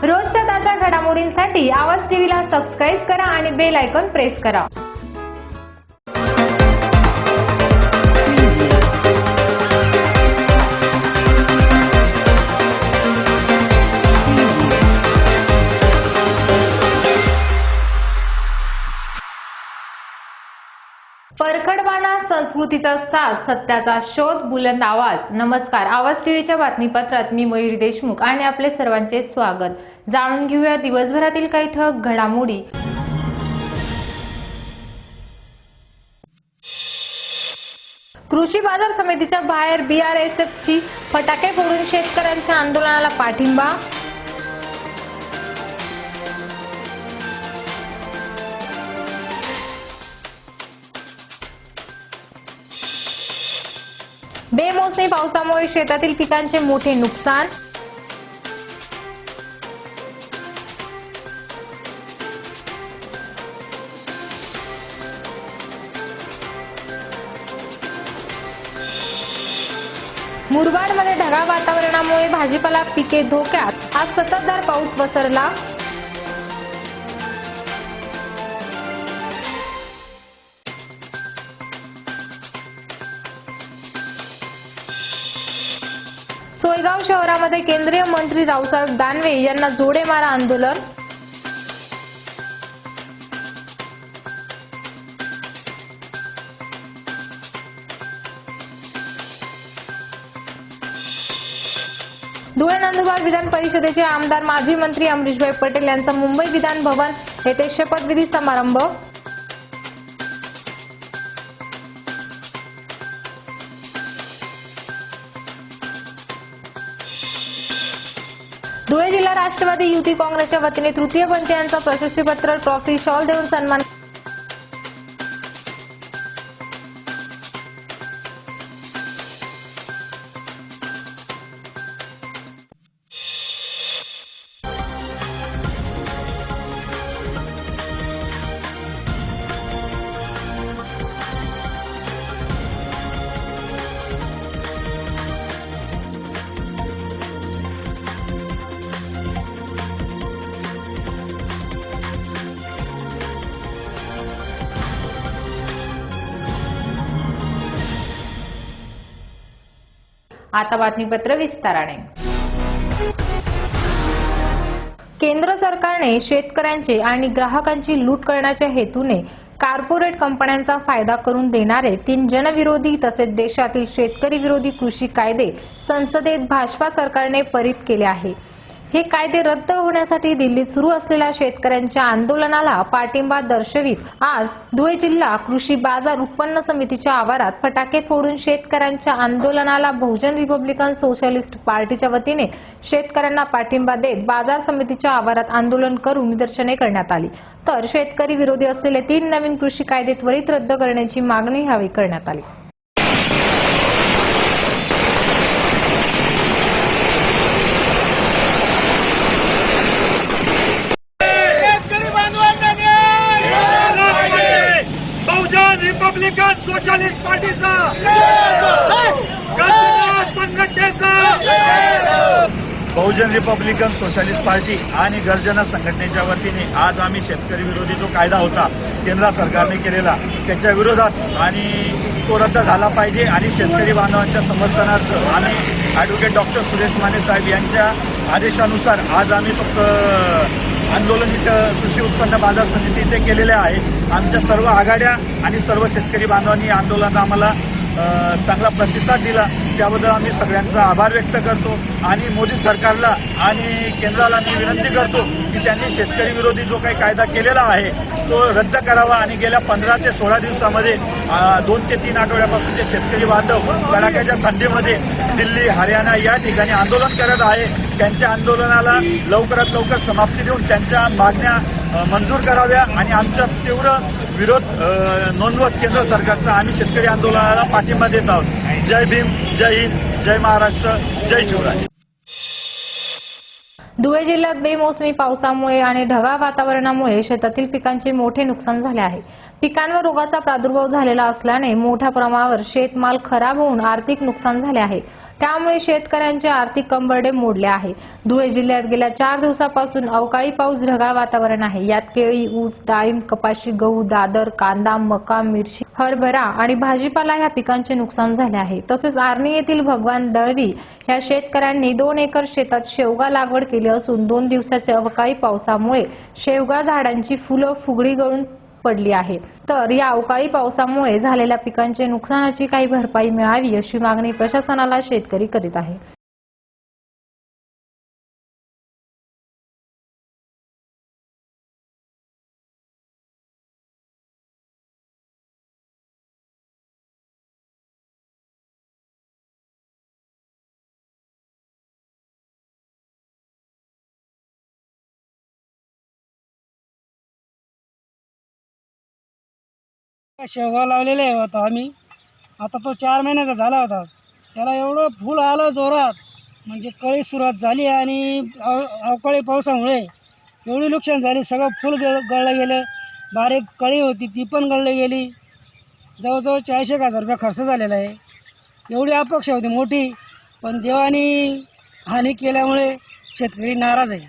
रोजच्या ताज्या घडामोडींसाठी आवाज टीव्हीला सबस्क्राइब करा आणि बेल आयकॉन प्रेस करा। परखडवाना संस्कृतीचा साज, सत्याचा शोध, बुलंद आवाज। नमस्कार, आवाज टीव्हीच्या बातमीपत्रात मी मयुरी देशमुख आणि आपले सर्वांचे स्वागत। जाणून घेऊया दिवसभरातील काही ठळक घडामोडी। कृषी बाजार समितीच्या बाहेर BRSFची फटाके फोडून शेतकऱ्यांच्या आंदोलनाला पाठिंबा। बेमोसमी पावसामुळे शेतातील पिकांचे मोठे नुकसान। मुरबाडमध्ये ढगाळ वातावरणामुळे भाजीपाला पिके धोक्यात। आज संततधार पाऊस पसरला। सोयगाव शहरामध्ये केंद्रीय मंत्री रावसाहेब दानवे यांना जोडे मारा आंदोलन। धुळे नंदुरबार विधान परिषदेचे आमदार माजी मंत्री अमरीशभाई पटेल यांचा मुंबई विधान भवन येथे शपथविधी समारंभ। धुळे जिल्हा राष्ट्रवादी युती काँग्रेसच्या वतीने तृतीय पंच यांचा प्रशस्तीपत्र, ट्रॉफी, शॉल देऊन सन्मान। आता बातमीपत्र विस्ताराने। केंद्र सरकारने शेतकऱ्यांचे आणि ग्राहकांची लूट करण्याच्या हेतूने कॉर्पोरेट कंपन्यांचा फायदा करून देणारे 3 जनविरोधी तसेच देशातील शेतकरी विरोधी कृषी कायदे संसदेत भाजपा सरकारने पारित केले आहे। हे कायदे रद्द होण्यासाठी दिल्लीत सुरू असलेल्या शेतकऱ्यांच्या आंदोलनाला पाठिंबा दर्शवित आज धुळे जिल्हा कृषी बाजार उत्पन्न समितीच्या आवारात फटाके फोडून शेतकऱ्यांच्या आंदोलनाला बहुजन रिपब्लिकन सोशलिस्ट पार्टीच्या वतीने शेतकऱ्यांना पाठिंबा देत बाजार समितीच्या आवारात आंदोलन करून निदर्शने करण्यात आली। तर शेतकरी विरोधी असलेले 3 नवीन कृषी कायदे त्वरित रद्द करण्याची मागणी यावेळी करण्यात आली। रिपब्लिकन सोशलिस्ट पार्टीचा संघटनेचा बहुजन रिपब्लिकन सोशलिस्ट पार्टी आणि गर्जना संघटनेच्या वतीने आज आम्ही शेतकरी विरोधी जो कायदा होता केंद्र सरकारने केलेला त्याच्या विरोधात आणि तो रद्द झाला पाहिजे आणि शेतकरी बांधवांच्या समर्थनार्थ आम्ही ॲडव्होकेट डॉक्टर सुरेश माने साहेब यांच्या आदेशानुसार आज आम्ही फक्त आंदोलन इथं कृषी उत्पन्न बाजार समिती इथे केलेले आहे। आमच्या सर्व आघाड्या आणि सर्व शेतकरी बांधवांनी आंदोलनात आम्हाला चांगला प्रतिसाद दिला, त्याबद्दल आम्ही सगळ्यांचा आभार व्यक्त करतो आणि मोदी सरकारला आणि केंद्राला मी विनंती करतो की त्यांनी शेतकरी विरोधी जो काही कायदा केलेला आहे तो रद्द करावा आणि गेल्या 15 ते 16 दिवसामध्ये 2 ते 3 आठवड्यापासून जे शेतकरी बांधव कडाक्याच्या थंडीमध्ये दिल्ली, हरियाणा या ठिकाणी आंदोलन करत आहे त्यांच्या आंदोलनाला लवकरात लवकर समाप्ती देऊन त्यांच्या मागण्या मंजूर कराव्या आणि आमचा तीव्र विरोध नोंदवत केंद्र सरकारचा आम्ही शेतकरी आंदोलनाला पाठिंबा देत आहोत। जय भीम, जय हिंद, जय महाराष्ट्र, जय शिवराय। धुळे जिल्ह्यात बेमोसमी पावसामुळे आणि ढगाळ वातावरणामुळे शेतातील पिकांचे मोठे नुकसान झाले आहे। पिकांवर रोगाचा प्रादुर्भाव झालेला असल्याने मोठ्या प्रमाणावर शेतमाल खराब होऊन आर्थिक नुकसान झाले आहे। त्यामुळे शेतकऱ्यांचे आर्थिक कंबरडे मोडले आहे। धुळे जिल्ह्यात गेल्या 4 दिवसापासून अवकाळी पाऊस, ढगाळ वातावरण आहे। यात केळी, ऊस, डाळिंब, कपाशी, गहू, दादर, कांदा, मका, मिरची, हरभरा आणि भाजीपाला या पिकांचे नुकसान झाले आहे। तसेच आर्णी येथील भगवान दळवी या शेतकऱ्यांनी 2 एकर शेतात शेवगा लागवड केली असून 2 दिवसाच्या अवकाळी पावसामुळे शेवगा झाडांची फुलं फुगडी गळून पडली आहे। तर या अवकाळी पावसामुळे झालेल्या पिकांचे नुकसानाची काही भरपाई मिळावी अशी मागणी प्रशासनाला शेतकरी करीत आहे। शेवगा लावलेले होता आम्ही, आता तो 4 महिन्याचा झाला होता। त्याला एवढं फुल आलं जोरात, म्हणजे कळी सुरुवात झाली आणि अवकाळी पावसामुळे एवढी नुकसान झाली। सगळं फुल गळलं गेलं, बारीक कळी होती ती पण गळली गेली। जवळजवळ 40,000 रुपये खर्च झालेला आहे। एवढी अपेक्षा होती मोठी, पण देवाने हानी केल्यामुळे शेतकरी नाराज आहे।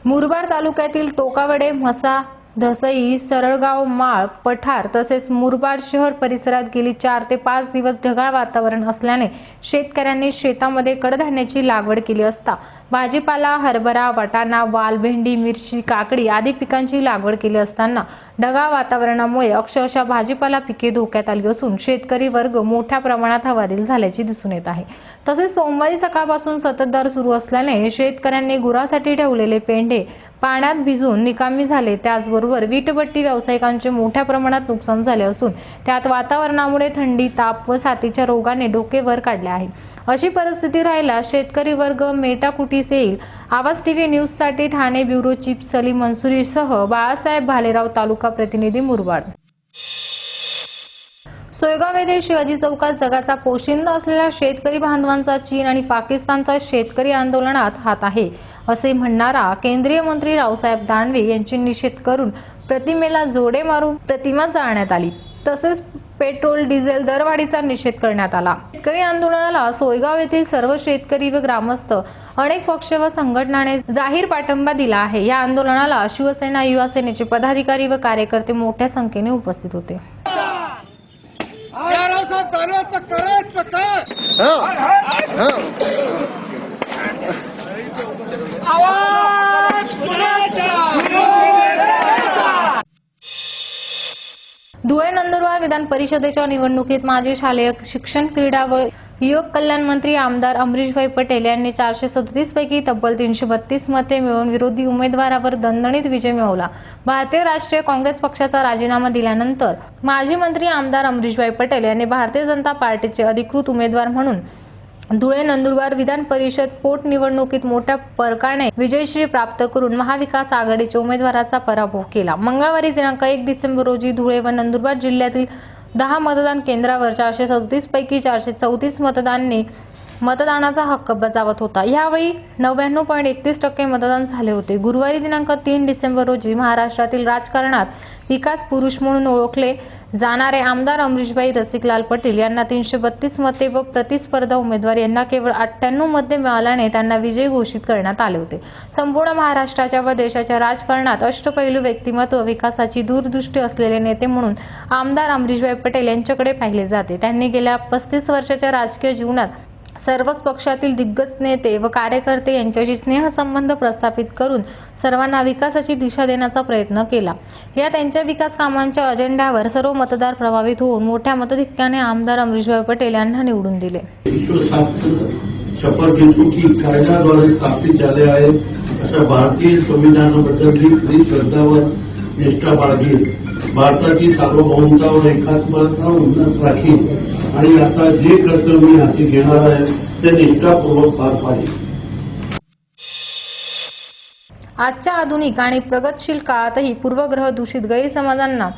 मुरबाड तालुक्यातील टोकावडे, म्हसा, धसई, सरळगाव, माळ, पठार तसेच मुरबाड शहर परिसरात गेली 4 ते 5 दिवस ढगाळ वातावरण असल्याने शेतकऱ्यांनी शेतामध्ये कडधान्याची लागवड केली असता भाजीपाला, हरभरा, वाटाणा, वाल, भेंडी, मिरची, काकडी आदी पिकांची लागवड केली असताना ढगाळ वातावरणामुळे अक्षरशः भाजीपाला पिके धोक्यात आली असून शेतकरी वर्ग मोठ्या प्रमाणात हवालदिल झाल्याचे दिसून येत आहे। तसेच सोमवारी सकाळपासून संततधार सुरू असल्याने शेतकऱ्यांनी गुरासाठी ठेवलेले पेंढे पाण्यात भिजून निकामी झाले। त्याचबरोबर वीटभट्टी व्यावसायिकांचे मोठ्या प्रमाणात नुकसान झाले असून त्यात वातावरणामुळे थंडी, ताप व साथीच्या रोगाने डोके वर काढले आहे। अशी परिस्थिती राहिल्यास शेतकरी वर्ग मेटाकुटीस येईल। आवाज टीव्ही न्यूज साठी ठाणे ब्युरो चीफ सलीम मंसुरी सह बाळासाहेब भालेराव, तालुका प्रतिनिधी मुरबाड। सोयगाव येथे शिवाजी चौकात जगाचा पोशिंदा असलेल्या शेतकरी बांधवांचा चीन आणि पाकिस्तानचा शेतकरी आंदोलनात हात आहे असे म्हणणारा केंद्रीय मंत्री रावसाहेब दानवे यांची निषेध करून प्रतिमेला जोडे मारून प्रतिमा जाळण्यात आली। तसेच पेट्रोल डिझेल दरवाढीचा निषेध करण्यात आला। शेतकरी आंदोलनाला सोयगाव येथील सर्व शेतकरी व ग्रामस्थ, अनेक पक्ष व संघटनांनी जाहीर पाठिंबा दिला आहे। या आंदोलनाला शिवसेना, युवा सेनेचे पदाधिकारी व कार्यकर्ते मोठ्या संख्येने उपस्थित होते। धुळे नंदुरबार विधान परिषदेच्या निवडणुकीत माजी शालेय शिक्षण, क्रीडा व युवक कल्याण मंत्री आमदार अमरीशभाई पटेल यांनी 437 पैकी तब्बल 332 मते मिळवून विरोधी उमेदवारावर दणदणीत विजय मिळवला। भारतीय राष्ट्रीय काँग्रेस पक्षाचा राजीनामा दिल्यानंतर माजी मंत्री आमदार अमरीशभाई पटेल यांनी भारतीय जनता पार्टीचे अधिकृत उमेदवार म्हणून धुळे नंदुरबार विधान परिषद पोटनिवडणुकीत मोठ्या फरकाने विजयश्री प्राप्त करून महाविकास आघाडीच्या उमेदवाराचा पराभव केला। मंगळवारी दिनांक 1 डिसेंबर रोजी धुळे व नंदुरबार जिल्ह्यातील 10 मतदान केंद्रावर 437 पैकी 434 मतदारांनी मतदानाचा हक्क बजावत होता। यावेळी 99.31% मतदान झाले होते। गुरुवारी दिनांक 3 डिसेंबर रोजी महाराष्ट्रातील राजकारणात विकास पुरुष म्हणून ओळखले जाणारे आमदार अमरीशभाई रसिकलाल पटेल यांना 332 मते व प्रतिस्पर्धा उमेदवार यांना केवळ 98 मते मिळाल्याने त्यांना विजयी घोषित करण्यात आले होते। संपूर्ण महाराष्ट्राच्या व देशाच्या राजकारणात अष्टपैलू व्यक्तिमत्व, विकासाची दूरदृष्टी असलेले नेते म्हणून आमदार अमरीशभाई पटेल यांच्याकडे पाहिले जाते। त्यांनी गेल्या 35 वर्षाच्या राजकीय जीवनात सर्वच पक्षातील दिग्गज नेते व कार्यकर्ते यांच्याशी स्नेहसंबंध प्रस्थापित करून सर्वांना विकासाची दिशा देण्याचा प्रयत्न केला। या त्यांच्या विकास कामांच्या अजेंड्यावर सर्व मतदार प्रभावित होऊन मोठ्या मताधिक्याने आमदार अमरीशभाई पटेल यांना निवडून दिले। शपथ घेतो की कायद्याद्वारे स्थापित झाले आहे अशा भारतीय संविधानाबद्दल खरी श्रद्धा व निष्ठा बाळगील, भारताची सार्वभौमता व एकात्मता उन्नत राखील आणि आता जे कर्तव्य मी हाती घेणार आहे ते निष्ठापूर्वक पार पाडेल। आजच्या आधुनिक आणि प्रगतशील काळातही पूर्वग्रह दूषित गैरसमजांना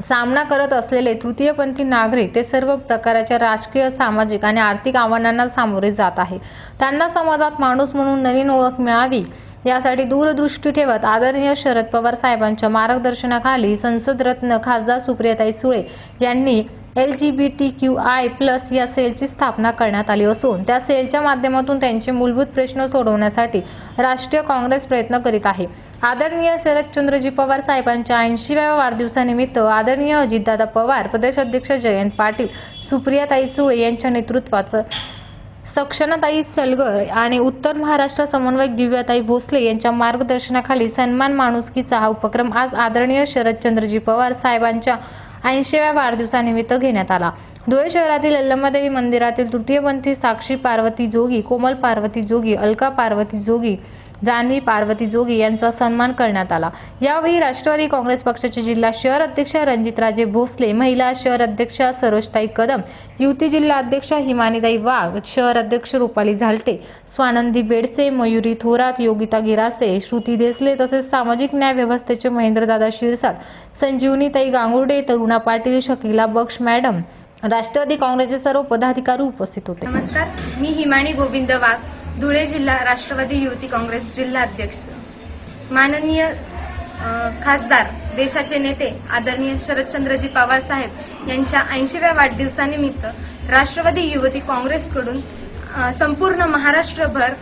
सामना करत असलेले तृतीयपंथी नागरिक ते सर्व प्रकारच्या राजकीय, सामाजिक आणि आर्थिक आव्हानांना सामोरे जात आहे। त्यांना समाजात माणूस म्हणून नवीन ओळख मिळावी यासाठी दूरदृष्टी ठेवत आदरणीय शरद पवार साहेबांच्या मार्गदर्शनाखाली संसद रत्न खासदार सुप्रियाताई सुळे यांनी LGBTQI+ या सेलची स्थापना करण्यात आली असून त्या सेलच्या माध्यमातून त्यांचे मूलभूत प्रश्न सोडवण्यासाठी राष्ट्रीय काँग्रेस प्रयत्न करीत आहे. आदरणीय शरदचंद्रजी पवार साहेबांच्या 80व्या वाढदिवसानिमित्त आदरणीय अजितदादा पवार, प्रदेशाध्यक्ष जयंत पाटील, सुप्रियाताई सुळे यांच्या नेतृत्वात सक्षनाताई सलगर आणि उत्तर महाराष्ट्र समन्वयक दिव्याताई भोसले यांच्या मार्गदर्शनाखाली सन्मान माणुसकीचा हा उपक्रम आज आदरणीय शरदचंद्रजी पवार साहेबांच्या 80व्या वाढदिवसानिमित्त घेण्यात आला. धुळे शहरातील यल्लमादेवी मंदिरातील तृतीयपंथी साक्षी पार्वती जोगी, कोमल पार्वती जोगी, अलका पार्वती जोगी, जान्हवी पार्वती जोगी यांचा सन्मान करण्यात आला. यावेळी राष्ट्रवादी काँग्रेस पक्षाचे जिल्हा शहर अध्यक्ष रणजितराजे भोसले, महिला शहर अध्यक्षा सरोजताई कदम, युवती जिल्हा अध्यक्षा हिमानीताई वाघ, शहर अध्यक्ष रुपाली झालटे, स्वानंदी बेडसे, मयुरी थोरात, योगिता गिरासे, श्रुती देसले तसेच सामाजिक न्याय व्यवस्थेचे महेंद्रदादा शिरसाट, संजीवनीताई गांगुर्डे, तरुणा पाटील, शकीला बक्ष मॅडम, राष्ट्रवादी काँग्रेसचे सर्व पदाधिकारी उपस्थित होते. नमस्कार, मी हिमानी गोविंद वाघ, धुळे जिल्हा राष्ट्रवादी युवती काँग्रेस जिल्हा अध्यक्ष. माननीय खासदार, देशाचे नेते आदरणीय शरदचंद्रजी पवार साहेब यांच्या 80व्या वाढदिवसानिमित्त राष्ट्रवादी युवती काँग्रेसकडून संपूर्ण महाराष्ट्रभर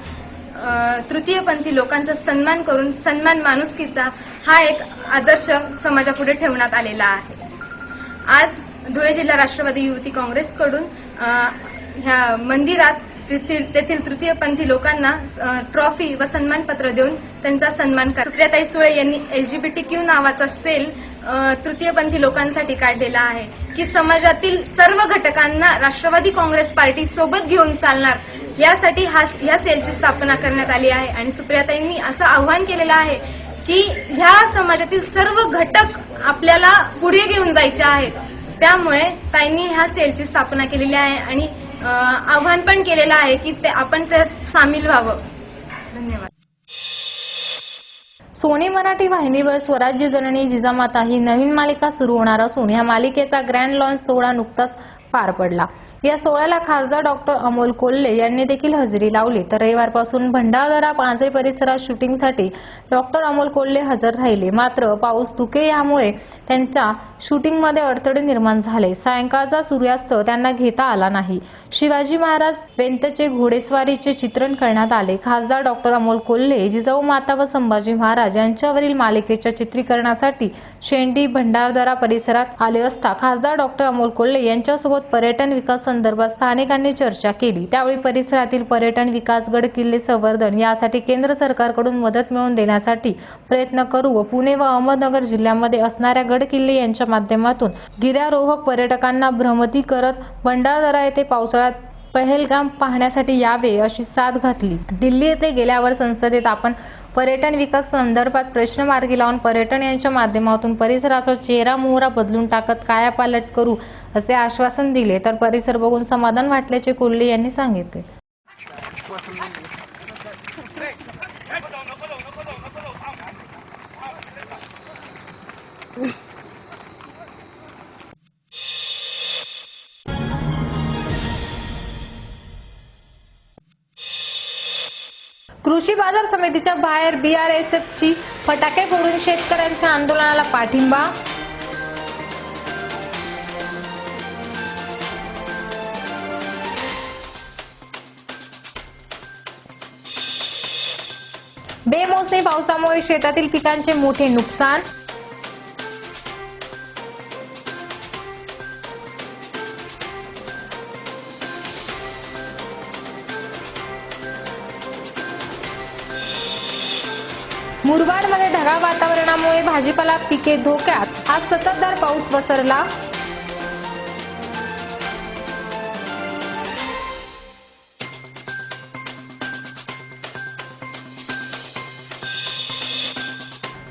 तृतीयपंथी लोकांचा सन्मान करून सन्मान माणुसकीचा हा एक आदर्श समाजापुढे ठेवण्यात आलेला आहे. आज धुळे जिल्हा राष्ट्रवादी युवती काँग्रेसकडून ह्या मंदिरात तेथील तृतीयपंथी लोकांना ट्रॉफी व सन्मानपत्र देऊन त्यांचा सन्मान करा. सुप्रियाताई सुळे यांनी LGBTQ नावाचा सेल तृतीयपंथी लोकांसाठी काढलेला आहे की समाजातील सर्व घटकांना राष्ट्रवादी काँग्रेस पार्टी सोबत घेऊन चालणार, यासाठी ह्या सेलची स्थापना करण्यात आली आहे. आणि सुप्रियाताईंनी असं आव्हान केलेलं आहे की ह्या समाजातील सर्व घटक आपल्याला पुढे घेऊन जायचे आहेत. त्यामुळे ताईंनी ह्या सेलची स्थापना केलेली आहे आणि आव्हान पण केलेलं आहे की आपण त्यात सामील व्हावं. धन्यवाद. सोनी मराठी वाहिनीवर स्वराज्य जननी जिजामाता ही नवीन मालिका सुरू होणार असून या मालिकेचा ग्रँड लॉन्च सोहळा नुकताच पार पडला. या सोहळ्याला खासदार डॉक्टर अमोल कोल्हे यांनी देखील हजेरी लावली. तर रविवारपासून भंडारदरा पाणजे परिसरात शूटिंगसाठी डॉक्टर अमोल कोल्हे हजर राहिले. मात्र पाऊस धुके यामुळे त्यांच्या शूटिंगमध्ये अडथळे निर्माण झाले. सायंकाळचा सूर्यास्त त्यांना घेता आला नाही. शिवाजी महाराज बेंतचे घोडेस्वारीचे चित्रण करण्यात आले. खासदार डॉक्टर अमोल कोल्हे जिजाऊ माता व संभाजी महाराज यांच्यावरील मालिकेच्या चित्रीकरणासाठी शेंडी भंडारदरा परिसरात आले असता खासदार डॉक्टर अमोल कोल्हे यांच्यासोबत पर्यटन विकास संदर्भात स्थानिकांनी चर्चा केली. त्यावेळी परिसरातील पर्यटन विकास, गड किल्ले संवर्धन यासाठी केंद्र सरकारकडून मदत मिळवून देण्यासाठी प्रयत्न करू व पुणे व अहमदनगर जिल्ह्यामध्ये असणाऱ्या गड किल्ले यांच्या माध्यमातून गिर्यारोहक पर्यटकांना भ्रमती करत भंडारदरा येथे पावसाळ्यात पहलगाम पाहण्यासाठी यावे अशी साथ घातली. दिल्ली येथे गेल्यावर संसदेत आपण पर्यटन विकास संदर्भात प्रश्न मार्गी लावून पर्यटन यांच्या माध्यमातून परिसराचा चेहरा मोहरा बदलून टाकत कायापालट करू असे आश्वासन दिले. तर परिसर बघून समाधान वाटल्याचे कोल्हे यांनी सांगितले. कृषी बाजार समितीच्या बाहेर BRSFची फटाके फोडून शेतकऱ्यांच्या आंदोलनाला पाठिंबा. बेमोसमी पावसामुळे शेतातील पिकांचे मोठे नुकसान. मुरबाडमध्ये ढगाळ वातावरणामुळे भाजीपाला पिके धोक्यात. आज संततधार पाऊस पसरला.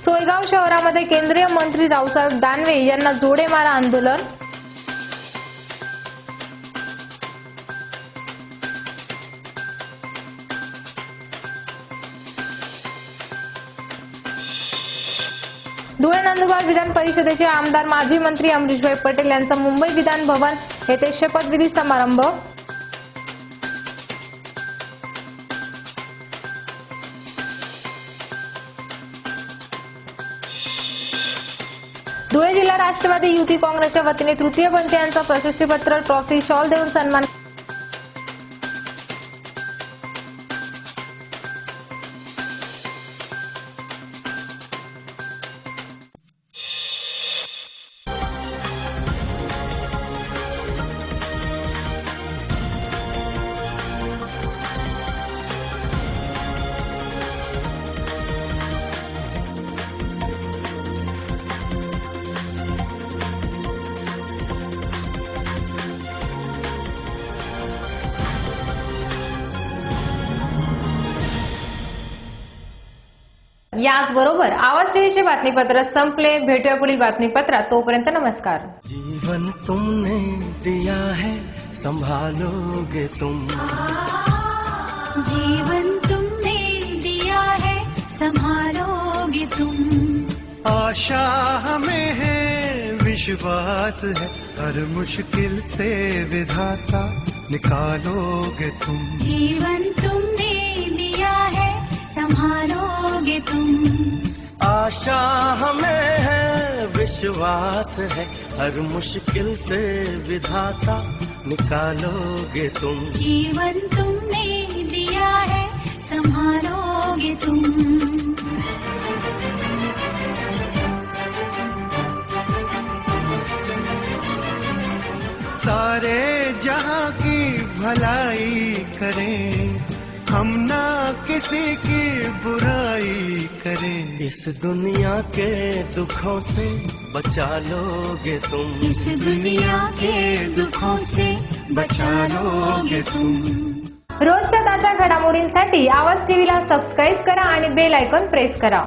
सोयगाव शहरामध्ये केंद्रीय मंत्री रावसाहेब दानवे यांना जोडे मारा आंदोलन. धुळे नंदुरबार विधान परिषदेचे आमदार माजी मंत्री अमरीशभाई पटेल यांचा मुंबई विधान भवन येथे शपथविधी समारंभ. धुळे जिल्हा राष्ट्रवादी युवती काँग्रेसच्या वतीने तृतीयपंथी यांचा प्रशस्तीपत्र, ट्रॉफी, शॉल देऊन सन्मान. याचबरोबर आवाज टीव्हीचे बातमीपत्र संपले. भेटूया पुढील बातमीपत्रात. तोपर्यंत नमस्कार. जीवन तुमने दिया है संभालोगे तुम. जीवन तुमने दिया है संभालोगे तुम. आशा हमें है विश्वास है हर मुश्किल से विधाता निकालोगे तुम. जीवन तुमने दिया है संभालोगे तुम. आशा हमें है विश्वास है हर मुश्किल से विधाता निकालोगे तुम. जीवन तुमने दिया है संभालोगे तुम. सारे जहां की भलाई करें हम ना किसी की बुराई करें. इस दुनिया के दुखों से बचा लोगे तुम. इस दुनिया के दुखों से बचा लोगे तुम. रोजच्या ताज्या घडामोडींसाठी आवाज टीव्हीला सबस्क्राईब करा आणि बेल आयकॉन प्रेस करा.